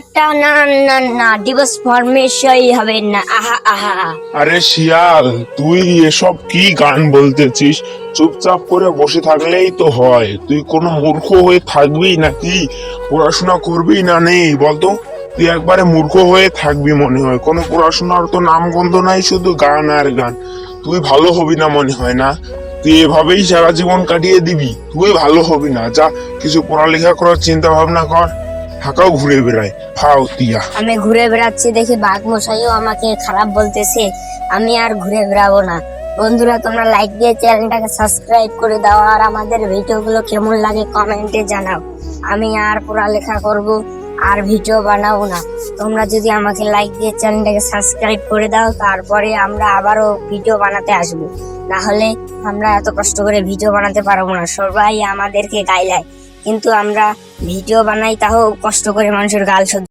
একটা না না না ডিভোর্স ফর্মে সই হবে না। আহা আহা। আরে শিয়াল, তুই এসব কি গান বলতেছিস? চুপচাপ করে বসে থাকলেই তো হয়। তুই কোনো মূর্খ হয়ে থাকবি নাকি? পড়াশোনা করবি না নেই বলতো? তুই একবারে মূর্খ হয়ে থাকবি মনে হয়। কোনো পড়াশোনার তো নামগন্ধ নাই, শুধু গান আর গান। তুই ভালো হবি না মনে হয় না? তুই এভাবেই সারা জীবন কাটিয়ে দিবি? তুই ভালো হবি না। যা, কিছু পড়ালেখা করার চিন্তা ভাবনা কর। ফাঁকাও ঘুরে বেড়ায় ফাউতিয়া। আমি ঘুরে বেড়াচ্ছি দেখে বাঘ মশাইও আমাকে খারাপ বলতেছে। আমি আর ঘুরে বেড়াবো না। বন্ধুরা, তোমরা লাইক দিয়ে চ্যানেলটাকে সাবস্ক্রাইব করে দাও, আর আমাদের ভিডিওগুলো কেমন লাগে কমেন্টে জানাও। আমি আর পড়ালেখা করব, আর ভিডিও বানাবো না। তোমরা যদি আমাকে লাইক দিয়ে চ্যানেলটাকে সাবস্ক্রাইব করে দাও, তারপরে আমরা আবারও ভিডিও বানাতে আসবো। না হলে আমরা এত কষ্ট করে ভিডিও বানাতে পারবো না। সবাই আমাদেরকে গাইলায়, কিন্তু আমরা ভিডিও বানাই তাও কষ্ট করে মানুষের গাল সহ্য